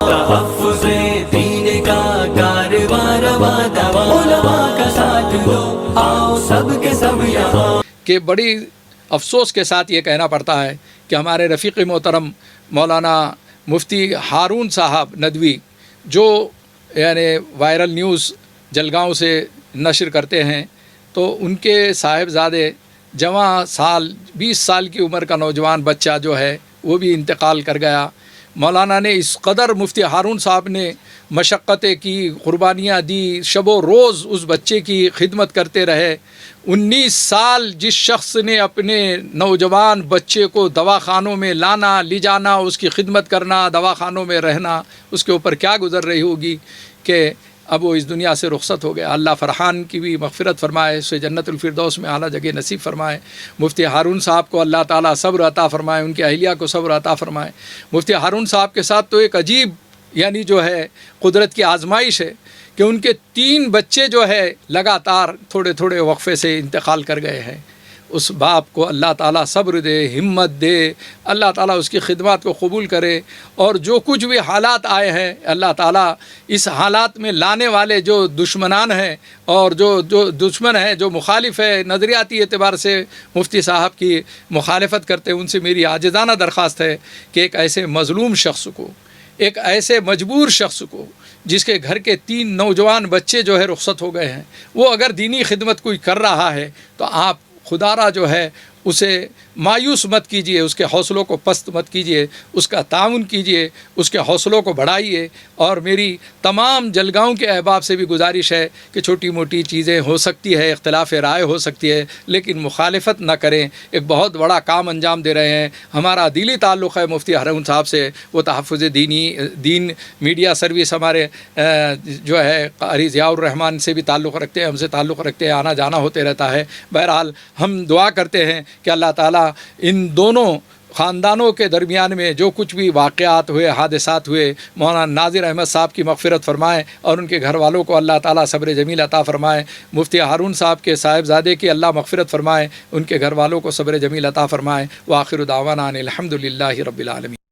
تحفظ دین کا کارواں رواں دواں، علماء کا ساتھ دو آؤ سب کے سب یہاں۔ کہ بڑی افسوس کے ساتھ یہ کہنا پڑتا ہے کہ ہمارے رفیق محترم مولانا مفتی ہارون صاحب ندوی جو یعنی وائرل نیوز جلگاؤں سے نشر کرتے ہیں، تو ان کے صاحبزادے جوان 20 سال کی عمر کا نوجوان بچہ جو ہے وہ بھی انتقال کر گیا۔ مولانا نے اس قدر مفتی ہارون صاحب نے مشقتیں کی، قربانیاں دی، شب و روز اس بچے کی خدمت کرتے رہے۔ 19 سال جس شخص نے اپنے نوجوان بچے کو دواخانوں میں لانا لے جانا، اس کی خدمت کرنا، دواخانوں میں رہنا، اس کے اوپر کیا گزر رہی ہوگی کہ اب وہ اس دنیا سے رخصت ہو گیا۔ اللہ فرحان کی بھی مغفرت فرمائے، اسے جنت الفردوس میں اعلیٰ جگہ نصیب فرمائے۔ مفتی ہارون صاحب کو اللہ تعالیٰ صبر عطا فرمائے، ان کی اہلیہ کو صبر عطا فرمائے۔ مفتی ہارون صاحب کے ساتھ تو ایک عجیب یعنی جو ہے قدرت کی آزمائش ہے کہ ان کے 3 بچے جو ہے لگاتار تھوڑے تھوڑے وقفے سے انتقال کر گئے ہیں۔ اس باپ کو اللہ تعالیٰ صبر دے، ہمت دے، اللہ تعالیٰ اس کی خدمات کو قبول کرے، اور جو کچھ بھی حالات آئے ہیں اللہ تعالیٰ اس حالات میں لانے والے جو دشمنان ہیں اور جو دشمن ہیں، جو مخالف ہے، نظریاتی اعتبار سے مفتی صاحب کی مخالفت کرتے ہیں، ان سے میری عاجزانہ درخواست ہے کہ ایک ایسے مظلوم شخص کو، ایک ایسے مجبور شخص کو جس کے گھر کے 3 نوجوان بچے جو ہے رخصت ہو گئے ہیں، وہ اگر دینی خدمت کوئی کر رہا ہے تو آپ خدا را جو ہے اسے مایوس مت کیجئے، اس کے حوصلوں کو پست مت کیجئے، اس کا تعاون کیجئے، اس کے حوصلوں کو بڑھائیے۔ اور میری تمام جلگاؤں کے احباب سے بھی گزارش ہے کہ چھوٹی موٹی چیزیں ہو سکتی ہے، اختلاف رائے ہو سکتی ہے، لیکن مخالفت نہ کریں۔ ایک بہت بڑا کام انجام دے رہے ہیں، ہمارا دلی تعلق ہے مفتی ہارون صاحب سے، وہ تحفظ دین میڈیا سروس ہمارے جو ہے قاری ضیاء الرحمن سے بھی تعلق رکھتے ہیں، ہم سے تعلق رکھتے ہیں، آنا جانا ہوتے رہتا ہے۔ بہرحال ہم دعا کرتے ہیں کہ اللہ تعالیٰ ان دونوں خاندانوں کے درمیان میں جو کچھ بھی واقعات ہوئے، حادثات ہوئے، مولانا ناظر احمد صاحب کی مغفرت فرمائے، اور ان کے گھر والوں کو اللہ تعالیٰ صبر جمیل عطا فرمائے۔ مفتی ہارون صاحب کے صاحبزادے کی اللہ مغفرت فرمائے، ان کے گھر والوں کو صبر جمیل عطا فرمائے۔ وآخر دعوانا ان الحمد للہ رب العالمین۔